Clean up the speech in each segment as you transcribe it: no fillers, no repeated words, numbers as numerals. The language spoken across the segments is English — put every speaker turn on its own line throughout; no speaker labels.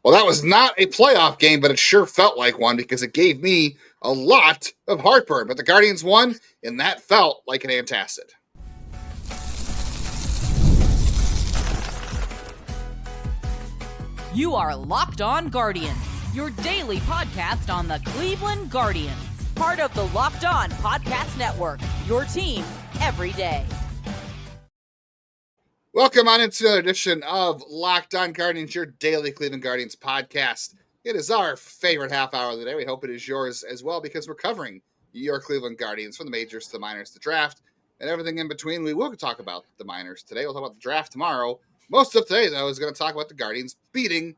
Well, that was not a playoff game, but it sure felt like one because it gave me a lot of heartburn. But the Guardians won, and that felt like an antacid.
You are Locked On Guardians, your daily podcast on the Cleveland Guardians. Part of the Locked On Podcast Network, your team every day.
Welcome on into another edition of Locked On Guardians, your daily Cleveland Guardians podcast. It is our favorite half hour of the day. We hope it is yours as well because we're covering your Cleveland Guardians from the majors to the minors, the draft, and everything in between. We will talk about the minors today. We'll talk about the draft tomorrow. Most of today, though, is going to talk about the Guardians beating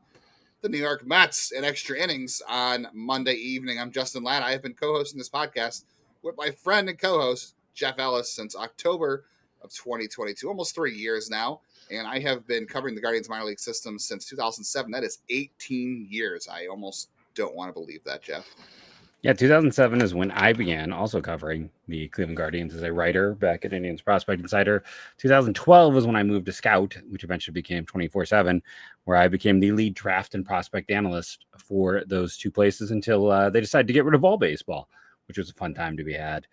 the New York Mets in extra innings on Monday evening. I'm Justin Lada. I have been co-hosting this podcast with my friend and co-host, Jeff Ellis, since October of 2022, almost 3 years now. And I have been covering the Guardians minor league system since 2007. That is 18 years. I almost don't want to believe that, Jeff.
Yeah, 2007 is when I began also covering the Cleveland Guardians as a writer back at Indians Prospect Insider. 2012 was when I moved to Scout, which eventually became 24/7, where I became the lead draft and prospect analyst for those two places until they decided to get rid of all baseball, which was a fun time to be had.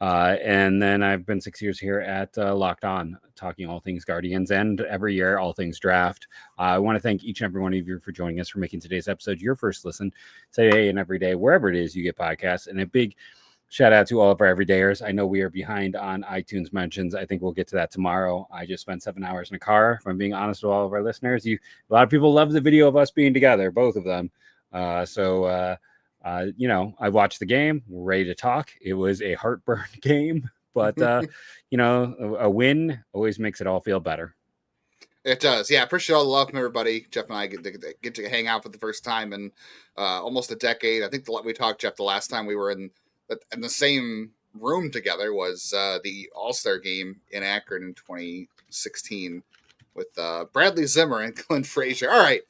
And then I've been 6 years here at Locked On, talking all things Guardians and every year, all things draft. I want to thank each and every one of you for joining us, for making today's episode your first listen today and every day, wherever it is you get podcasts. And a big shout out to all of our everydayers. I know we are behind on iTunes mentions. I think we'll get to that tomorrow. I just spent 7 hours in a car, if I'm being honest with all of our listeners. A lot of people love the video of us being together, both of them. I watched the game. We're ready to talk. It was a heartburn game, but a win always makes it all feel better.
It does. Yeah, appreciate all the love from everybody. Jeff and I get to hang out for the first time in almost a decade. I think we talked, Jeff, the last time we were in the same room together was the All-Star game in Akron in 2016 with Bradley Zimmer and Clint Frazier. All right.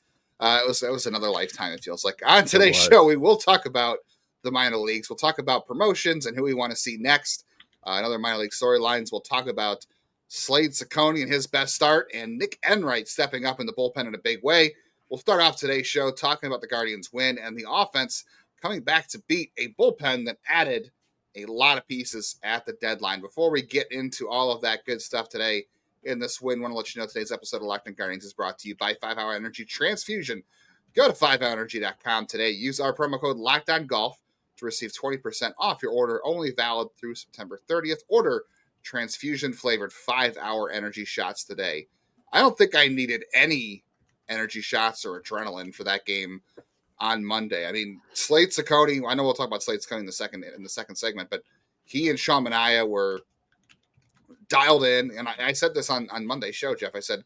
It was another lifetime, it feels like. On today's show, we will talk about the minor leagues. We'll talk about promotions and who we want to see next. Another minor league storylines. We'll talk about Slade Cecconi and his best start, and Nic Enright stepping up in the bullpen in a big way. We'll start off today's show talking about the Guardians' win and the offense coming back to beat a bullpen that added a lot of pieces at the deadline. Before we get into all of that good stuff today, in this win, I want to let you know today's episode of Locked On Guardians is brought to you by 5 Hour Energy Transfusion. Go to 5hourenergy.com today. Use our promo code LOCKEDONGolf to receive 20% off your order, only valid through September 30th. Order transfusion-flavored 5-hour energy shots today. I don't think I needed any energy shots or adrenaline for that game on Monday. I mean, Slade Cecconi, I know we'll talk about Slade Cecconi in the second segment, but he and Sean Manaea were dialed in, and I said this on Monday's show, Jeff. I said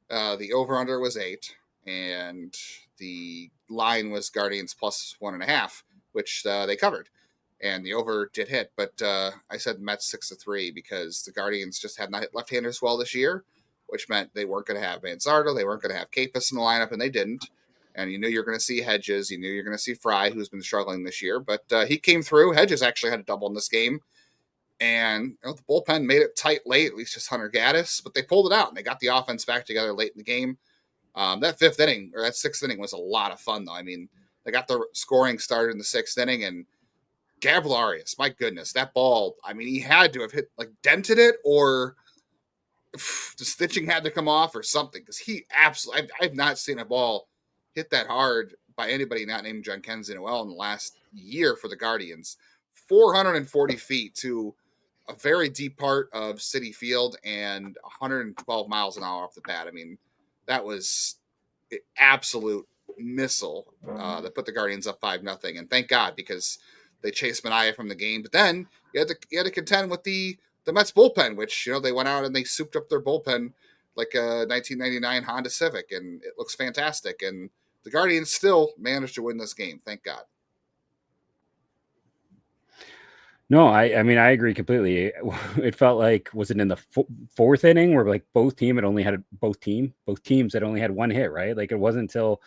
the over-under was 8, and the line was Guardians plus 1.5, which they covered, and the over did hit. But I said Mets 6-3 because the Guardians just had not hit left-handers well this year, which meant they weren't going to have Bazzana, they weren't going to have Capus in the lineup, and they didn't. And you knew you were going to see Hedges, you knew you're going to see Fry, who's been struggling this year, but he came through. Hedges actually had a double in this game. And the bullpen made it tight late, at least just Hunter Gaddis, but they pulled it out and they got the offense back together late in the game. That sixth inning was a lot of fun, though. I mean, they got the scoring started in the 6th inning, and Gabriel Arias, my goodness, that ball, I mean, he had to have dented it, or the stitching had to come off or something, because he absolutely, I've not seen a ball hit that hard by anybody not named John Kenzie Noel in the last year for the Guardians. 440 feet to a very deep part of Citi Field and 112 miles an hour off the bat. I mean, that was an absolute missile that put the Guardians up 5-0. And thank God, because they chased Manaea from the game. But then you had to contend with the Mets bullpen, which, they went out and they souped up their bullpen like a 1999 Honda Civic, and it looks fantastic. And the Guardians still managed to win this game. Thank God.
No, I mean, I agree completely. It felt like, was it in the 4th inning where both teams had only had one hit, right? Like, it wasn't until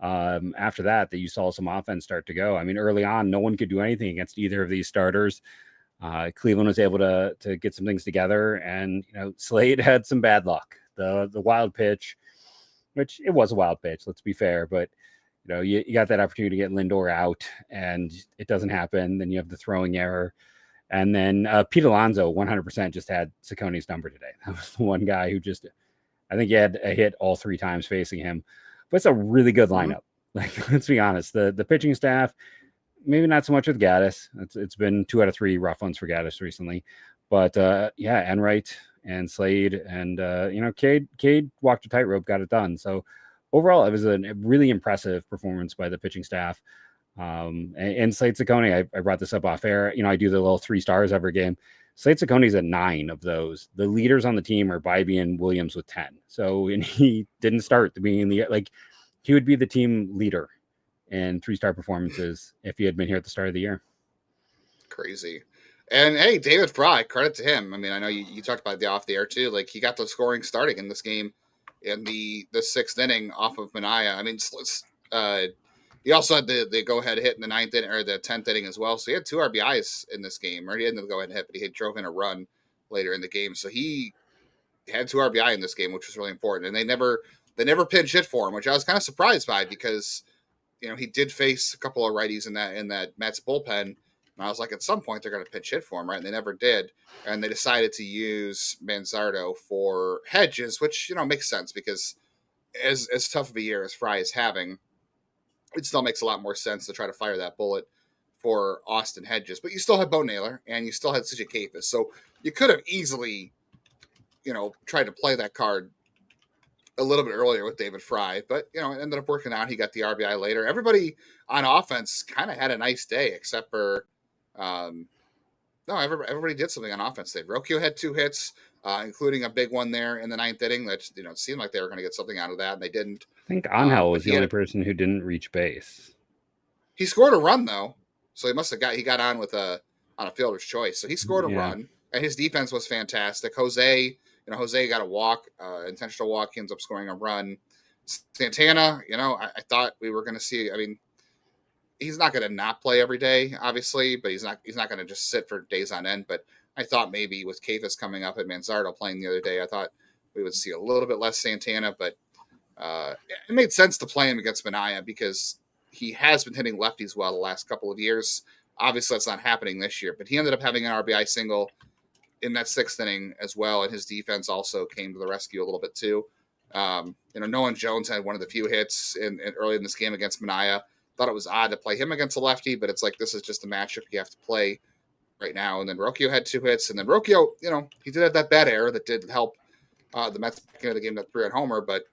after that you saw some offense start to go. I mean, early on, no one could do anything against either of these starters. Cleveland was able to get some things together, and Slade had some bad luck. The wild pitch, which it was a wild pitch, let's be fair, but you got that opportunity to get Lindor out, and it doesn't happen. Then you have the throwing error. And then Pete Alonso 100% just had Cecconi's number today. That was the one guy who just, I think he had a hit all 3 times facing him. But it's a really good lineup. Like, let's be honest, the pitching staff, maybe not so much with Gaddis. It's been 2 out of 3 rough ones for Gaddis recently. But Enright and Slade and, Cade walked a tightrope, got it done. So overall, it was a really impressive performance by the pitching staff. And Slade Cecconi, I brought this up off air. I do the little 3 stars every game. Slade Cecconi's at 9 of those. The leaders on the team are Bybee and Williams with 10. So, and he didn't start the beginning of the year. Like, he would be the team leader in 3-star performances if he had been here at the start of the year.
Crazy. And hey, David Fry, credit to him. I mean, I know you talked about the off the air too. Like, he got the scoring starting in this game in the 6th inning off of Manaea. I mean, he also had the go-ahead hit in the 9th inning or the 10th inning as well. So he had 2 RBIs in this game. Or he didn't go ahead hit, but he drove in a run later in the game. So he had 2 RBI in this game, which was really important. And they never pinch hit for him, which I was kind of surprised by because he did face a couple of righties in that Mets bullpen. And I was like, at some point they're going to pinch hit for him, right? And they never did. And they decided to use Manzardo for Hedges, which makes sense because as tough of a year as Fry is having, it still makes a lot more sense to try to fire that bullet for Austin Hedges. But you still had Bo Naylor and you still had CJ Kayfus. So you could have easily, tried to play that card a little bit earlier with David Fry. But, it ended up working out. He got the RBI later. Everybody on offense kind of had a nice day except for everybody did something on offense. Rocchio had 2 hits, including a big one there in the 9th inning. That it seemed like they were going to get something out of that, and they didn't.
I think Angel was the only person who didn't reach base.
He scored a run though, so he got on with on a fielder's choice. So he scored a run, and his defense was fantastic. Jose got a walk, intentional walk. He ends up scoring a run. Santana, I thought we were going to see. I mean, he's not going to not play every day, obviously, but he's not going to just sit for days on end. But I thought maybe with Kayfus coming up and Manzardo playing the other day, I thought we would see a little bit less Santana, but it made sense to play him against Manaea because he has been hitting lefties well the last couple of years. Obviously, that's not happening this year, but he ended up having an RBI single in that 6th inning as well, and his defense also came to the rescue a little bit too. Nolan Jones had one of the few hits early in this game against Manaea. Thought it was odd to play him against a lefty, but it's like this is just a matchup you have to play right now. And then Rocchio had 2 hits, and then Rocchio, he did have that bad error that did help the Mets back into the game, that 3-run homer, but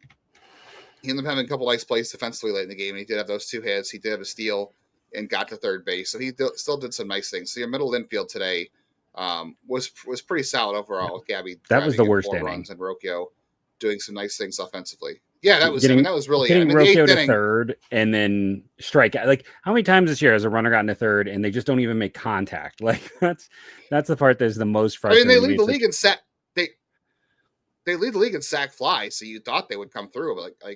he ended up having a couple nice plays defensively late in the game, and he did have those 2 hits. He did have a steal and got to third base, so he still did some nice things. So your middle infield today was pretty solid overall with Gabby.
That was the worst
4
inning.
Runs and Rocchio doing some nice things offensively. Yeah, that was really
getting Rocchio to third and then strike out. Like, how many times this year has a runner gotten to third and they just don't even make contact? Like, that's the part that's the most frustrating.
I mean, they lead the league in sack. They lead the league in sack fly, so you thought they would come through. But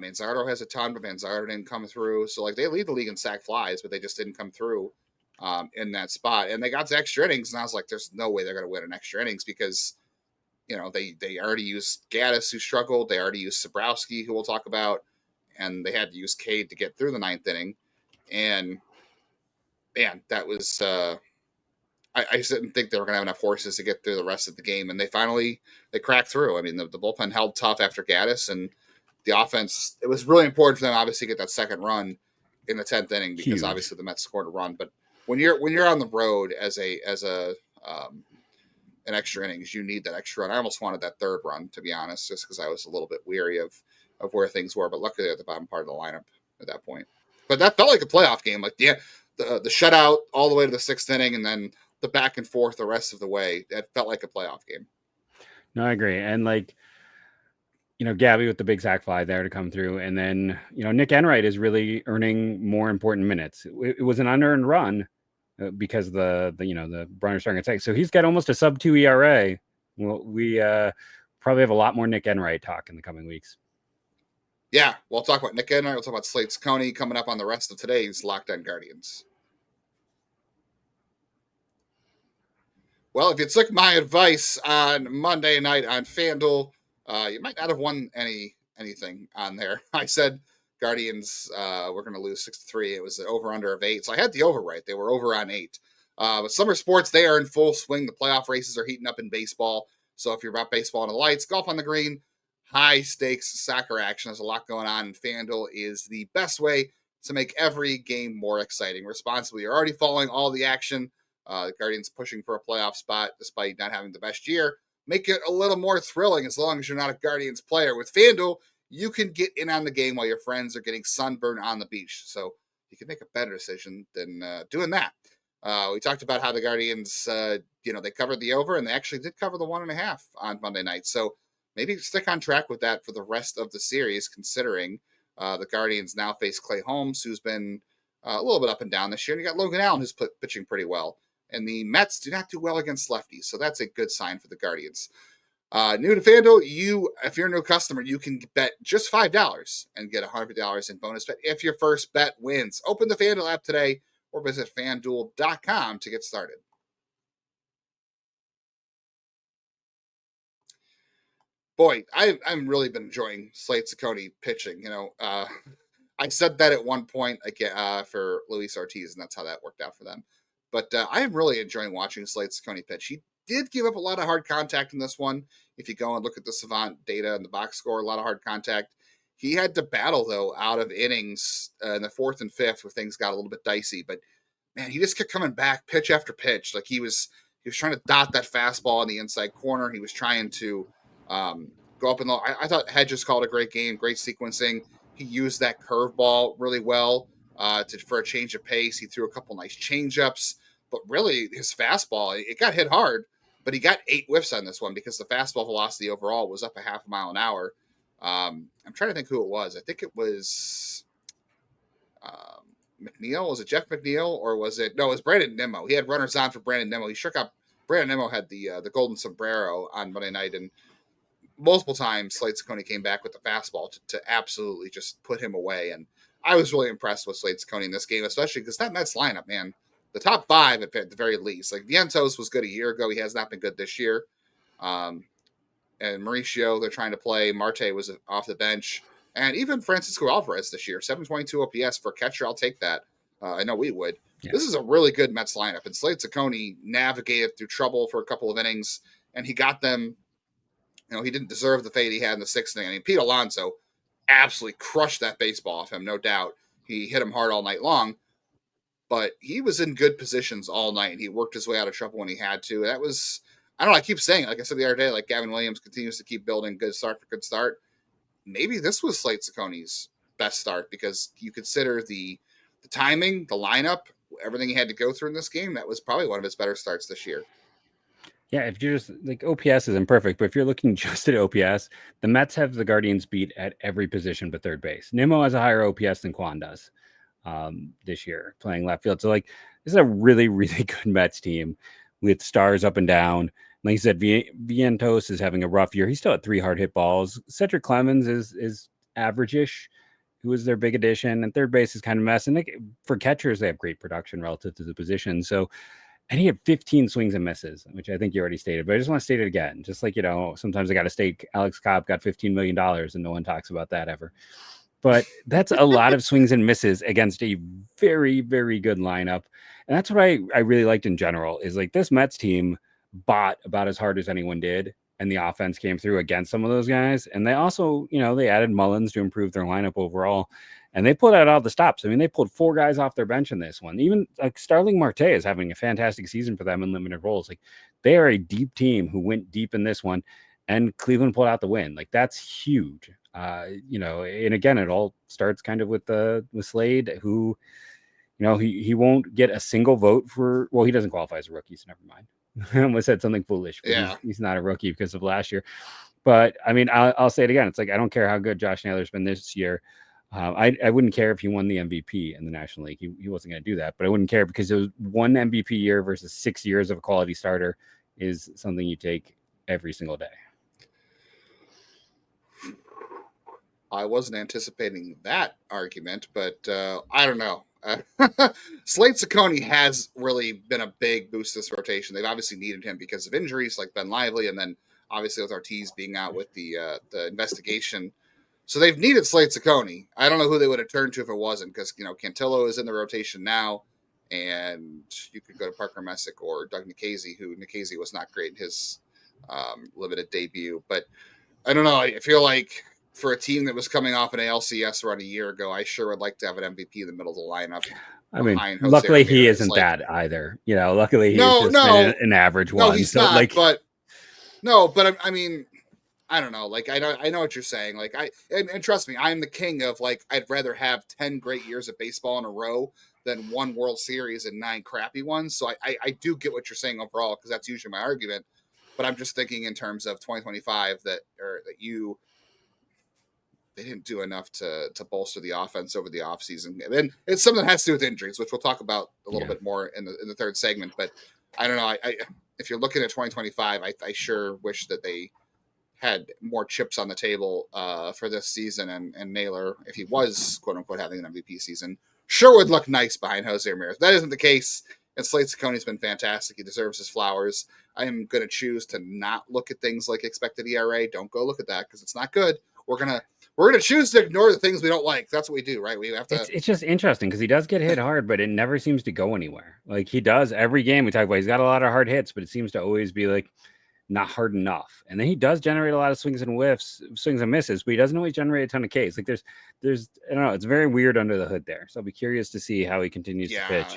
Manzardo has a ton, but Manzardo didn't come through. So they lead the league in sack flies, but they just didn't come through in that spot. And they got to extra innings, and I was like, "There's no way they're going to win an extra innings because." They already used Gaddis, who struggled. They already used Sabrowski, who we'll talk about. And they had to use Cade to get through the 9th inning. And, man, that was I just didn't think they were going to have enough horses to get through the rest of the game. And they cracked through. I mean, the bullpen held tough after Gaddis. And the offense, it was really important for them, obviously, to get that second run in the 10th inning because, obviously, the Mets scored a run. But when you're on the road as an extra innings, you need that extra run. I almost wanted that 3rd run, to be honest, just because I was a little bit weary of where things were. But luckily, at the bottom part of the lineup at that point. But that felt like a playoff game. Like the shutout all the way to the 6th inning, and then the back and forth the rest of the way. That felt like a playoff game.
No, I agree. And Gabby with the big sack fly there to come through, and then Nic Enright is really earning more important minutes. It was an unearned run. Because the Brunner starting attack. So he's got almost a sub-2 ERA. Well, we probably have a lot more Nic Enright talk in the coming weeks.
Yeah, we'll talk about Nic Enright. We'll talk about Slade Cecconi coming up on the rest of today's Locked On Guardians. Well, if you took my advice on Monday night on FanDuel, you might not have won anything on there. I said Guardians were going to lose 6-3. It was an over-under of 8. So I had the over right. They were over on 8. But summer sports, they are in full swing. The playoff races are heating up in baseball. So if you're about baseball on the lights, golf on the green, high stakes soccer action. There's a lot going on, and FanDuel is the best way to make every game more exciting. Responsibly, you're already following all the action. The Guardians pushing for a playoff spot despite not having the best year. Make it a little more thrilling as long as you're not a Guardians player. With FanDuel, you can get in on the game while your friends are getting sunburned on the beach. So you can make a better decision than doing that. We talked about how the Guardians, they covered the over, and they actually did cover the 1.5 on Monday night. So maybe stick on track with that for the rest of the series, considering the Guardians now face Clay Holmes, who's been a little bit up and down this year. And you got Logan Allen, who's pitching pretty well. And the Mets do not do well against lefties, so that's a good sign for the Guardians. New to FanDuel, if you're a new customer, you can bet just $5 and get $150 in bonus bet if your first bet wins. Open the FanDuel app today or visit FanDuel.com to get started. Boy, I've really been enjoying Slade Cecconi pitching. I said that at one point for Luis Ortiz, and that's how that worked out for them. But I am really enjoying watching Slade Cecconi pitch. He did give up a lot of hard contact in this one. If you go and look at the Savant data and the box score, a lot of hard contact. He had to battle, though, out of innings in the 4th and 5th where things got a little bit dicey. But, man, he just kept coming back pitch after pitch. Like he was trying to dot that fastball in the inside corner. He was trying to go up and low. I thought Hedges called a great game, great sequencing. He used that curveball really well for a change of pace. He threw a couple nice changeups. But really, his fastball, it got hit hard, but he got 8 whiffs on this one because the fastball velocity overall was up a half a mile an hour. I'm trying to think who it was. I think it was McNeil. Was it Jeff McNeil or was it? No, it was Brandon Nimmo. He had runners on for Brandon Nimmo. He shook up. Brandon Nimmo had the golden sombrero on Monday night, and multiple times Slade Cecconi came back with the fastball to absolutely just put him away. And I was really impressed with Slade Cecconi in this game, especially because that Mets lineup, man. The top 5 at the very least. Like Vientos was good a year ago. He has not been good this year. And Mauricio, they're trying to play. Marte was off the bench. And even Francisco Alvarez this year, 722 OPS for catcher. I'll take that. I know we would. Yeah. This is a really good Mets lineup. And Slade Cecconi navigated through trouble for a couple of innings, and he got them. He didn't deserve the fate he had in the 6th inning. I mean, Pete Alonso absolutely crushed that baseball off him, no doubt. He hit him hard all night long. But he was in good positions all night, and he worked his way out of trouble when he had to. That was, I don't know, I keep saying, like I said the other day, like Gavin Williams continues to keep building good start for good start. Maybe this was Slade Cecconi's best start because you consider the timing, the lineup, everything he had to go through in this game. That was probably one of his better starts this year.
Yeah, if you're just like OPS isn't perfect, but if you're looking just at OPS, the Mets have the Guardians beat at every position but third base. Nimmo has a higher OPS than Kwan does. This year playing left field. So like this is a really, really good Mets team with stars up and down. Like you said, Vientos is having a rough year. He's still at 3 hard hit balls. Cedric Clemens is average-ish, who was their big addition. And third base is kind of a mess. And for catchers, they have great production relative to the position. So, and he had 15 swings and misses, which I think you already stated, but I just want to state it again. Just like, sometimes I got to state Alex Cobb got $15 million and no one talks about that ever. But that's a lot of swings and misses against a very, very good lineup. And that's what I really liked in general is like this Mets team bought about as hard as anyone did. And the offense came through against some of those guys. And they also, they added Mullins to improve their lineup overall. And they pulled out all the stops. I mean, they pulled 4 guys off their bench in this one. Even like Starling Marte is having a fantastic season for them in limited roles. Like they are a deep team who went deep in this one. And Cleveland pulled out the win. Like that's huge. And again, it all starts kind of with Slade, who, he won't get a single vote for. Well, he doesn't qualify as a rookie, so never mind. I almost said something foolish. But yeah, he's not a rookie because of last year. But I mean, I'll say it again. It's like I don't care how good Josh Naylor's been this year. I wouldn't care if he won the MVP in the National League. He wasn't going to do that, but I wouldn't care because it was 1 MVP year versus 6 years of a quality starter is something you take every single day.
I wasn't anticipating that argument, but I don't know. Slade Cecconi has really been a big boost to this rotation. They've obviously needed him because of injuries like Ben Lively, and then obviously with Ortiz being out with the investigation. So they've needed Slade Cecconi. I don't know who they would have turned to if it wasn't, because Cantillo is in the rotation now, and you could go to Parker Messick or Doug Nikhazy, who Nikhazy was not great in his limited debut. But I don't know. I feel like for a team that was coming off an ALCS run a year ago, I sure would like to have an MVP in the middle of the lineup.
I mean, luckily he isn't that either. Luckily he's just been an average one.
No, he's not. But I mean, I don't know. Like, I know what you're saying. Like, and trust me, I'm the king of, like, I'd rather have 10 great years of baseball in a row than one World Series and 9 crappy ones. So I do get what you're saying overall, because that's usually my argument. But I'm just thinking in terms of 2025 that they didn't do enough to bolster the offense over the offseason. And it's something that has to do with injuries, which we'll talk about a little bit more in the third segment. But I don't know. I if you're looking at 2025, I sure wish that they had more chips on the table for this season. And Naylor, if he was, quote unquote, having an MVP season, sure would look nice behind Jose Ramirez. That isn't the case. And Slade Cecconi's been fantastic. He deserves his flowers. I am going to choose to not look at things like expected ERA. Don't go look at that, because it's not good. We're gonna choose to ignore the things we don't like. That's what we do, right? We have to.
It's just interesting because he does get hit hard, but it never seems to go anywhere. Like, he does every game we talk about. He's got a lot of hard hits, but it seems to always be like not hard enough. And then he does generate a lot of swings and misses, but he doesn't always generate a ton of Ks. Like, there's I don't know. It's very weird under the hood there. So I'll be curious to see how he continues to pitch.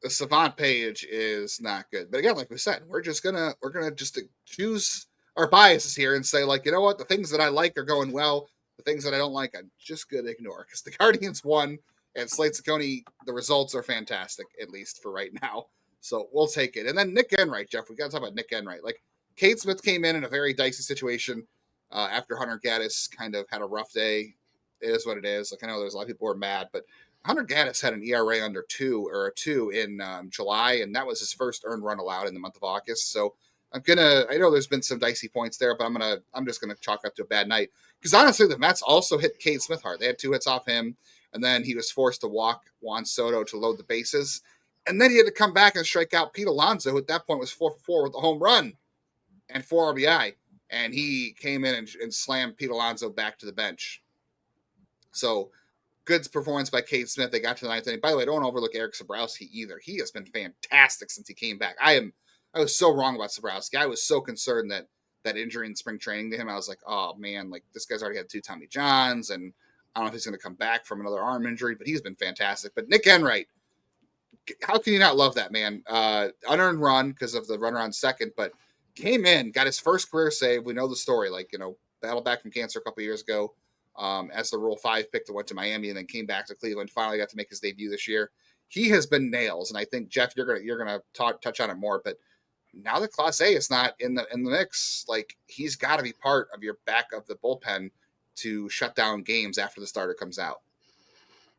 The savant page is not good. But again, like we said, we're gonna just choose our biases here and say, like, you know what, the things that I like are going well. The things that I don't like, I'm just going to ignore, because the Guardians won, and Slade Cecconi, the results are fantastic, at least for right now. So we'll take it. And then Nic Enright, Jeff, we got to talk about Nic Enright. Like, Cade Smith came in a very dicey situation after Hunter Gaddis kind of had a rough day. It is what it is. Like, I know there's a lot of people who are mad, but Hunter Gaddis had an ERA under 2 in July, and that was his first earned run allowed in the month of August. So I know there's been some dicey points there, but I'm just gonna chalk up to a bad night, because honestly, the Mets also hit Cade Smith hard. They had 2 hits off him, and then he was forced to walk Juan Soto to load the bases, and then he had to come back and strike out Pete Alonso, who at that point was 4-for-4 with a home run and 4 RBI, and he came in and slammed Pete Alonso back to the bench. So good performance by Cade Smith. They got to the 9th inning. By the way, don't overlook Eric Sabrowski either. He has been fantastic since he came back. I was so wrong about Sabrowski. I was so concerned that injury in spring training to him. I was like, oh man, like, this guy's already had 2 Tommy Johns, and I don't know if he's going to come back from another arm injury, but he's been fantastic. But Nic Enright, how can you not love that man? Unearned run because of the runner on second, but came in, got his first career save. We know the story, like, battled back from cancer a couple years ago as the Rule 5 pick that went to Miami and then came back to Cleveland. Finally got to make his debut this year. He has been nails, and I think, Jeff, you're gonna touch on it more, but now that Clase is not in the mix, like, he's got to be part of your back of the bullpen to shut down games after the starter comes out.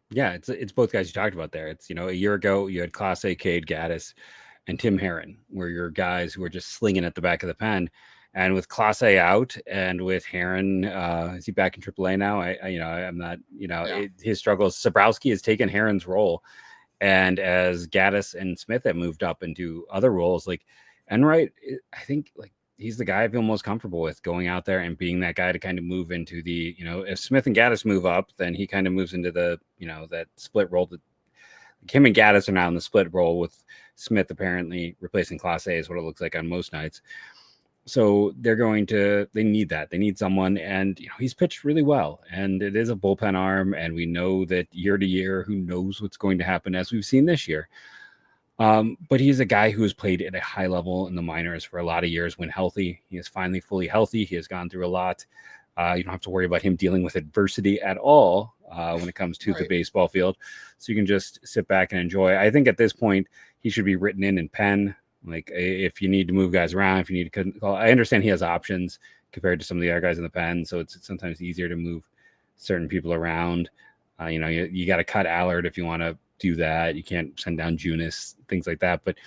Yeah, it's both guys you talked about there. It's, a year ago you had Clase, Cade, Gaddis, and Tim Herron were your guys who were just slinging at the back of the pen. And with Clase out and with Herron, is he back in AAA now? I'm not, his struggles. Sabrowski has taken Herron's role, and as Gaddis and Smith have moved up into other roles, like Enright, I think, like, he's the guy I feel most comfortable with going out there and being that guy to kind of move into the, if Smith and Gaddis move up, then he kind of moves into the, that split role. That him and Gaddis are now in the split role, with Smith apparently replacing Clase is what it looks like on most nights. So they need that. They need someone, and he's pitched really well, and it is a bullpen arm, and we know that year to year, who knows what's going to happen, as we've seen this year. But he's a guy who has played at a high level in the minors for a lot of years when healthy. He is finally fully healthy. He has gone through a lot. You don't have to worry about him dealing with adversity at all when it comes to the baseball field. So you can just sit back and enjoy. I think at this point, he should be written in pen. Like, if you need to move guys around, if you need to call, I understand he has options compared to some of the other guys in the pen. So it's sometimes easier to move certain people around. You got to cut Allard if you want to do that. You can't send down Junis, things like that. But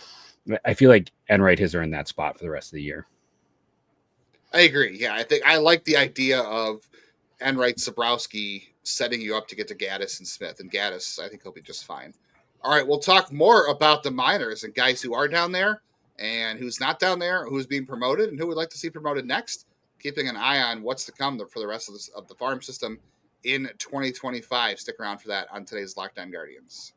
I feel like Enright has earned that spot for the rest of the year.
I agree. Yeah, I think I like the idea of Enright, Sabrowski setting you up to get to Gaddis and Smith. And Gaddis, I think he'll be just fine. All right, we'll talk more about the minors and guys who are down there and who's not down there, who's being promoted, and who would like to see promoted next. keeping an eye on what's to come for the rest of the farm system in 2025. Stick around for that on today's Locked On Guardians.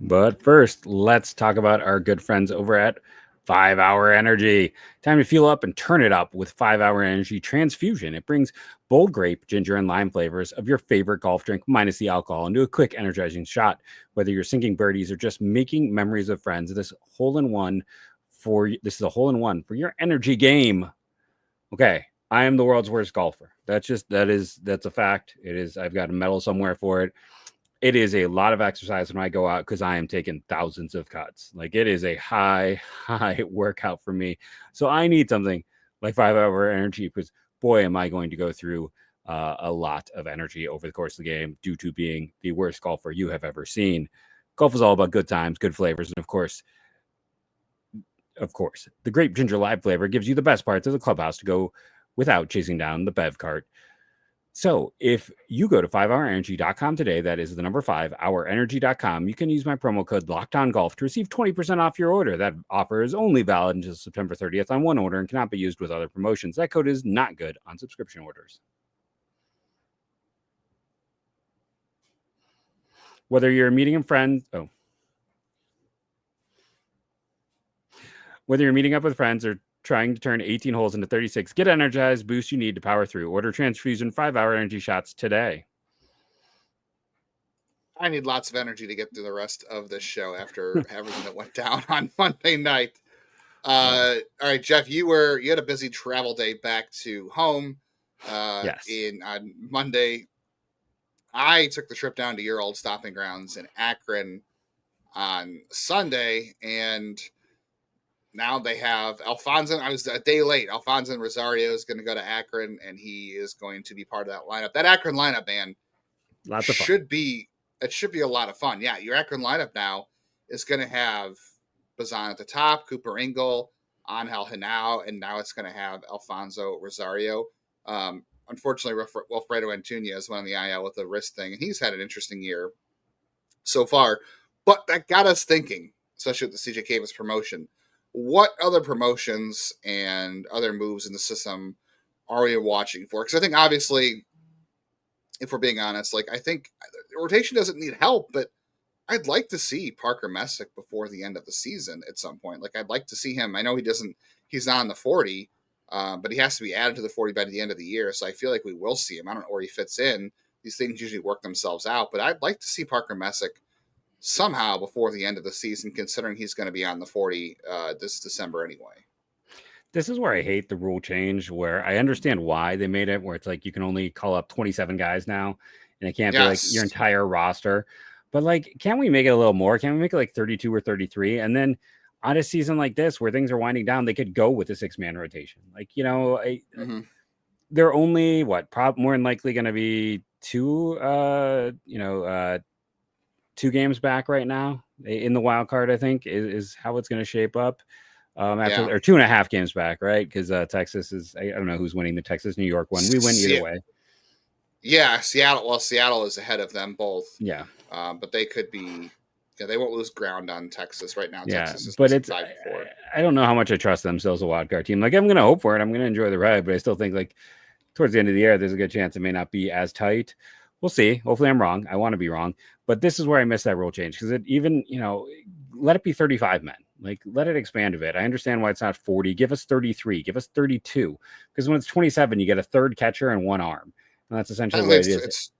But first, let's talk about our good friends over at 5 Hour Energy. Time to fuel up and turn it up with 5 Hour Energy Transfusion. It brings bold grape, ginger, and lime flavors of your favorite golf drink minus the alcohol into a quick, energizing shot. Whether you're sinking birdies or just making memories of friends, this is a hole-in-one for your energy game. Okay, I am the world's worst golfer. That's a fact. It is. I've got a medal somewhere for it. It is a lot of exercise when I go out because I am taking thousands of cuts. Like, it is a high workout for me. So I need something like 5 Hour Energy, because boy, am I going to go through a lot of energy over the course of the game due to being the worst golfer you have ever seen. Golf is all about good times, good flavors, and of course, the grape ginger lime flavor gives you the best parts of the clubhouse to go without chasing down the bev cart. So if you go to 5hourenergy.com today, that is the number 5hourenergy.com, you can use my promo code LOCKEDONGolf to receive 20% off your order. That offer is only valid until September 30th on one order and cannot be used with other promotions. That code is not good on subscription orders. Whether you're meeting up with friends or trying to turn 18 holes into 36, get energized boost you need to power through. Order Transfusion 5 Hour Energy shots today.
I need lots of energy to get through the rest of this show after everything that went down on Monday night. All right, Jeff, you had a busy travel day back to home.
Yes.
On Monday, I took the trip down to your old stopping grounds in Akron on Sunday, and now they have Alfonso. I was a day late. Alfonso Rosario is going to go to Akron, and he is going to be part of that lineup. That Akron lineup, man,
Lots of fun.
It should be a lot of fun. Yeah, your Akron lineup now is going to have Bazzana at the top, Cooper Ingle, Angel Henao, and now it's going to have Alfonso Rosario. Unfortunately, Wilfredo Antunes went on the IL with a wrist thing, and he's had an interesting year so far. But that got us thinking, especially with the CJ Cavas promotion. What other promotions and other moves in the system are we watching for? Because I think, obviously, if we're being honest, I think rotation doesn't need help, but I'd like to see Parker Messick before the end of the season at some point. I'd like to see him. I know he's not on the 40, but he has to be added to the 40 by the end of the year. So I feel like we will see him. I don't know where he fits in. These things usually work themselves out, but I'd like to see Parker Messick somehow before the end of the season, considering he's going to be on the 40 this December anyway.
This is where I hate the rule change, where I understand why they made it, where it's you can only call up 27 guys now, and it can't be your entire roster. But can't we make it a little more? Can we make it 32 or 33? And then on a season like this, where things are winding down, they could go with a 6-man rotation. They're only more than likely going to be two games back right now in the wild card, I think is how it's going to shape up. Or 2.5 games back, right? Because Texas is, I don't know who's winning the Texas-New York one. We win either way.
Yeah, Seattle. Well, Seattle is ahead of them both.
Yeah.
But they could be, they won't lose ground on Texas right now.
Yeah,
Texas is
but it's,
5-4.
I don't know how much I trust themselves as a wild card team. I'm going to hope for it. I'm going to enjoy the ride, but I still think towards the end of the year, there's a good chance it may not be as tight. We'll see. Hopefully I'm wrong. I want to be wrong. But this is where I miss that rule change, because it even, let it be 35 men. Let it expand a bit. I understand why it's not 40. Give us 33. Give us 32. Because when it's 27, you get a third catcher and one arm. And that's essentially what it is.
It's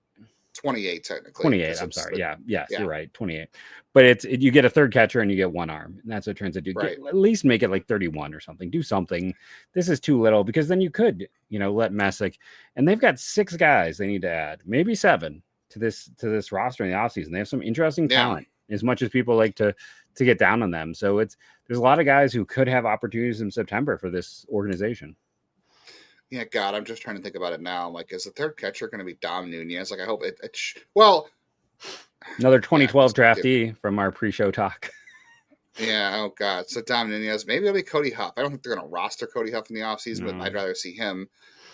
28 technically.
28. I'm sorry. Yes, you're right. 28. But you get a third catcher and you get one arm. And that's what turns it.
Right.
At least make it 31 or something. Do something. This is too little, because then you could, let Messick. And they've got 6 guys they need to add, maybe 7 to this roster in the offseason. They have some interesting talent, as much as people like to get down on them. So there's a lot of guys who could have opportunities in September for this organization.
Yeah, God, I'm just trying to think about it now. Is the third catcher going to be Dom Nunez? I hope
another 2012 draftee from our pre-show talk.
Yeah, oh God. So Dom Nunez, maybe it'll be Cody Huff. I don't think they're going to roster Cody Huff in the offseason, but I'd rather see him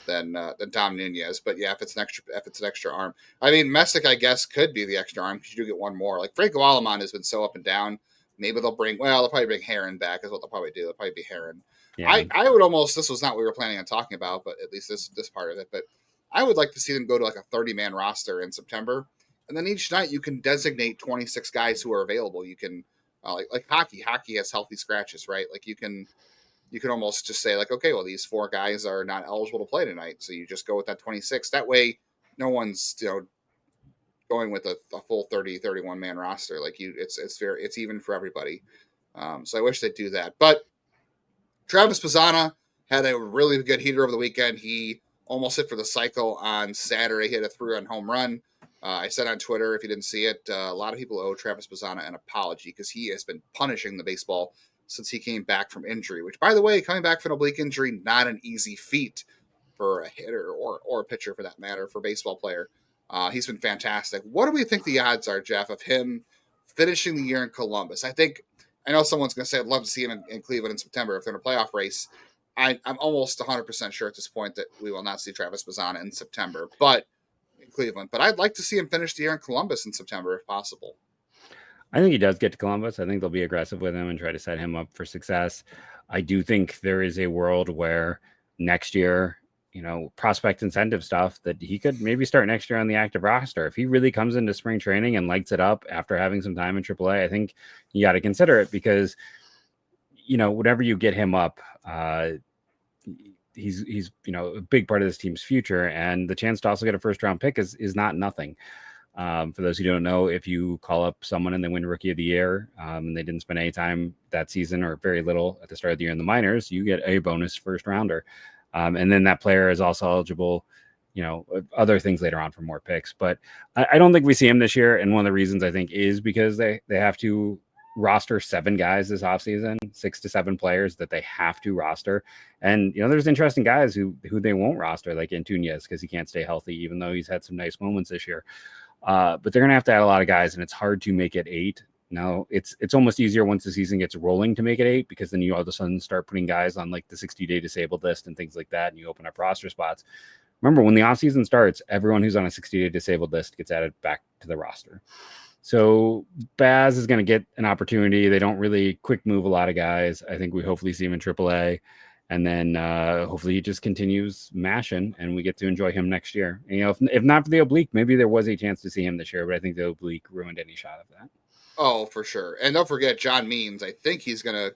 than Dom Nunez. But yeah, if it's an extra arm. I mean, Messick, I guess, could be the extra arm, because you do get one more. Franco Alamon has been so up and down, Maybe they'll probably bring Heron back is what they'll probably do. They'll probably be Heron.
Yeah.
I would almost, this was not what we were planning on talking about, but at least this part of it, but I would like to see them go to like a 30-man roster in September. And then each night you can designate 26 guys who are available. You can, like hockey. Hockey has healthy scratches, right? Like you can almost just say like, okay, well, these 4 guys are not eligible to play tonight. So you just go with that 26. That way no one's, going with a full 30, 31 man roster. Like it's even for everybody. So I wish they'd do that. But Travis Bazzana had a really good heater over the weekend. He almost hit for the cycle on Saturday, hit a 3-run home run. I said on Twitter, if you didn't see it, a lot of people owe Travis Bazzana an apology because he has been punishing the baseball since he came back from injury, which, by the way, coming back from an oblique injury, not an easy feat for a hitter or a pitcher for that matter, for a baseball player. He's been fantastic. What do we think the odds are, Jeff, of him finishing the year in Columbus? I know someone's going to say I'd love to see him in Cleveland in September if they're in a playoff race. I'm almost 100% sure at this point that we will not see Travis Bazzana in September, but in Cleveland. But I'd like to see him finish the year in Columbus in September if possible.
I think he does get to Columbus. I think they'll be aggressive with him and try to set him up for success. I do think there is a world where next year, prospect incentive stuff that he could maybe start next year on the active roster. If he really comes into spring training and lights it up after having some time in AAA, I think you got to consider it because, whenever you get him up, he's a big part of this team's future, and the chance to also get a first round pick is not nothing. For those who don't know, if you call up someone and they win Rookie of the Year, and they didn't spend any time that season or very little at the start of the year in the minors, you get a bonus first rounder. And then that player is also eligible, other things later on for more picks. But I don't think we see him this year. And one of the reasons I think is because they have to roster 7 guys this offseason, 6 to 7 players that they have to roster. And, there's interesting guys who they won't roster, like Antunes, because he can't stay healthy, even though he's had some nice moments this year. But they're going to have to add a lot of guys, and it's hard to make it 8. Now, it's almost easier once the season gets rolling to make it 8, because then you all of a sudden start putting guys on like the 60-day disabled list and things like that, and you open up roster spots. Remember, when the offseason starts, everyone who's on a 60-day disabled list gets added back to the roster. So Baz is going to get an opportunity. They don't really quick move a lot of guys. I think we hopefully see him in AAA. And then hopefully he just continues mashing and we get to enjoy him next year. And, if not for the oblique, maybe there was a chance to see him this year, but I think the oblique ruined any shot of that.
Oh, for sure. And don't forget John Means. I think he's going to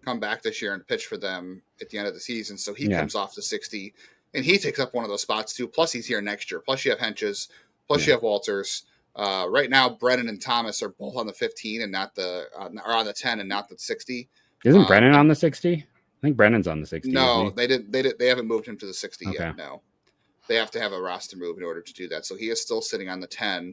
come back this year and pitch for them at the end of the season. So he comes off to 60 and he takes up one of those spots too. Plus he's here next year. Plus you have Henches. Plus you have Walters. Right now, Brennan and Thomas are both on the 15 and not are on the 10 and not the 60.
Isn't Brennan on the 60? I think Brennan's on the 60.
No, they haven't moved him to the 60 yet. No, they have to have a roster move in order to do that. So he is still sitting on the 10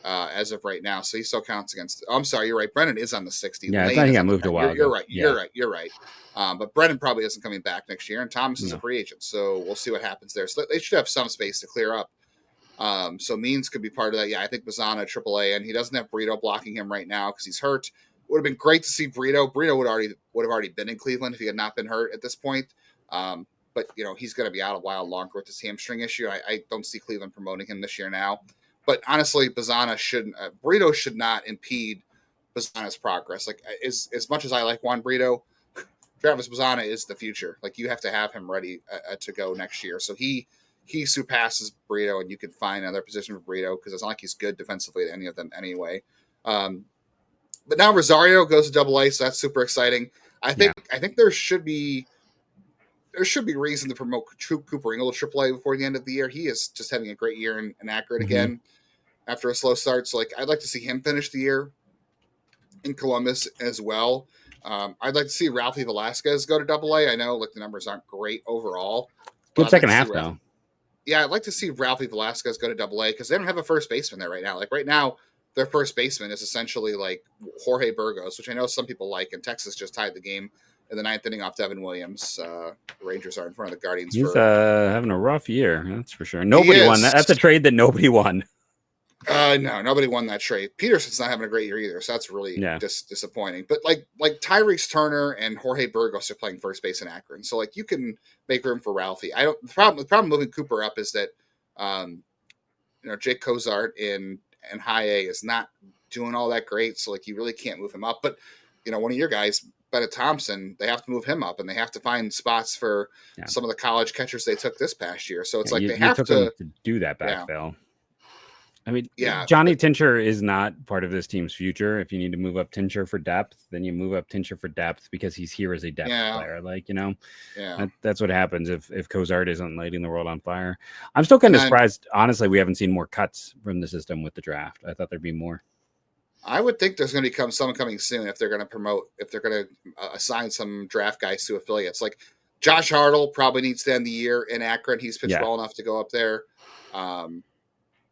as of right now. So he still counts against. Oh, I'm sorry, you're right. Brennan is on the 60.
Yeah, I thought he got moved a while ago.
You're right. But Brennan probably isn't coming back next year, and Thomas is a free agent. So we'll see what happens there. So they should have some space to clear up. So Means could be part of that. Yeah, I think Bazzana AAA, and he doesn't have Brito blocking him right now because he's hurt. Would have been great to see Brito. Brito would have already been in Cleveland if he had not been hurt at this point. But he's going to be out a while longer with this hamstring issue. I don't see Cleveland promoting him this year now. But honestly, Brito should not impede Bazzana's progress. Like as much as I like Juan Brito, Travis Bazzana is the future. Like you have to have him ready to go next year. So he surpasses Brito, and you can find another position for Brito because it's not like he's good defensively to any of them anyway. But now Rosario goes to AA, so that's super exciting. I think there should be reason to promote Cooper Engel to AAA before the end of the year. He is just having a great year and accurate again after a slow start. So I'd like to see him finish the year in Columbus as well. I'd like to see Ralphie Velasquez go to AA. I know the numbers aren't great overall.
Good second half though.
Yeah, I'd like to see Ralphie Velasquez go to AA because they don't have a first baseman there right now. Like right now, their first baseman is essentially like Jorge Burgos, which I know some people like, and Texas just tied the game in the 9th inning off Devin Williams. The Rangers are in front of the Guardians.
He's having a rough year, that's for sure. Nobody won. That's a trade that nobody won.
No, nobody won that trade. Peterson's not having a great year either, so that's really just disappointing. But like Tyrese Turner and Jorge Burgos are playing first base in Akron, so you can make room for Ralphie. The problem moving Cooper up is that Jake Cozart in high A is not doing all that great, so you really can't move him up. But one of your guys, Bennett Thompson, they have to move him up, and they have to find spots for some of the college catchers they took this past year. So it's like they have to
do that backfill. I mean, Johnny Tincher is not part of this team's future. If you need to move up Tincher for depth, then you move up Tincher for depth because he's here as a depth player. Like, that's what happens if Cozart isn't lighting the world on fire. I'm still kind of surprised, honestly, we haven't seen more cuts from the system with the draft. I thought there'd be more.
I would think there's going to become someone coming soon if they're going to assign some draft guys to affiliates. Like Josh Hartle probably needs to end the year in Akron. He's pitched well enough to go up there.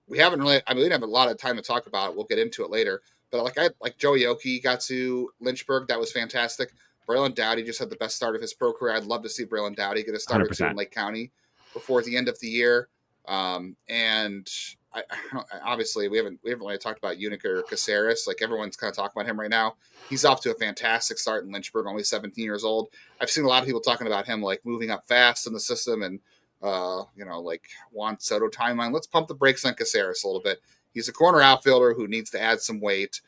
We haven't really, we didn't have a lot of time to talk about it. We'll get into it later. But like Joey Oki got to Lynchburg. That was fantastic. Braylon Dowdy just had the best start of his pro career. I'd love to see Braylon Dowdy get a start or two in Lake County before the end of the year. And obviously we haven't really talked about Unic or Caceres. Like everyone's kind of talking about him right now. He's off to a fantastic start in Lynchburg, only 17 years old. I've seen a lot of people talking about him like moving up fast in the system and like Juan Soto timeline. Let's pump the brakes on Caceres a little bit. He's a corner outfielder who needs to add some weight.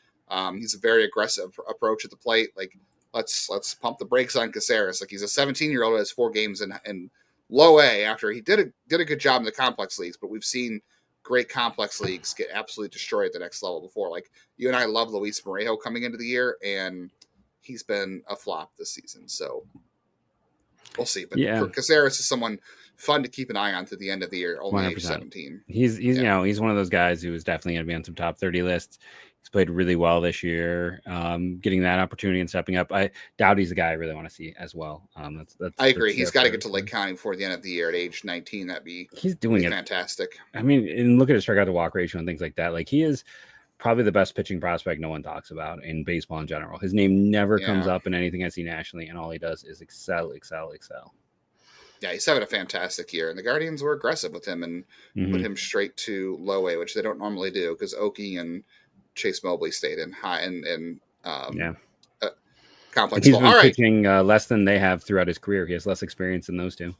He's a very aggressive approach at the plate. Like let's pump the brakes on Caceres. Like he's a 17-year-old who has 4 games in low A after he did a good job in the complex leagues, but we've seen great complex leagues get absolutely destroyed at the next level before. Like you and I love Luis Morejo coming into the year, and he's been a flop this season. So we'll see. But Caceres is someone fun to keep an eye on to the end of the year, only age 17.
He's he's one of those guys who is definitely going to be on some top 30 lists. He's played really well this year, getting that opportunity and stepping up. Dowdy's the guy I really want to see as well.
I agree. He's got to get to Lake County before the end of the year at age 19. He's doing it
fantastic. I mean, and look at his strikeout to walk ratio and things like that. Like he is probably the best pitching prospect no one talks about in baseball in general. His name never comes up in anything I see nationally, and all he does is excel. Yeah, he's having a fantastic year, and the Guardians were aggressive with him and put him straight to low A, which they don't normally do because Oki and Chase Mobley stayed in high and complex. He's been pitching less than they have throughout his career. He has less experience than those two.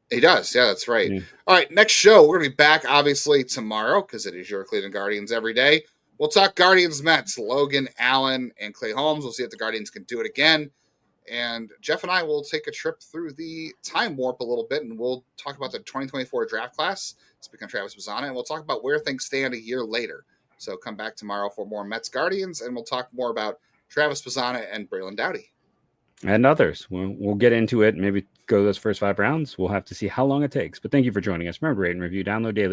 He does. Yeah, that's right. Yeah. All right, next show, we're going to be back, obviously, tomorrow because it is your Cleveland Guardians every day. We'll talk Guardians Mets, Logan, Allen, and Clay Holmes. We'll see if the Guardians can do it again. And Jeff and I will take a trip through the time warp a little bit, and we'll talk about the 2024 draft class, speaking of Travis Bazzana, and we'll talk about where things stand a year later. So come back tomorrow for more Mets Guardians, and we'll talk more about Travis Bazzana and Braylon Dowdy.
And others. We'll get into it, maybe go those first 5 rounds. We'll have to see how long it takes. But thank you for joining us. Remember, rate and review, download daily.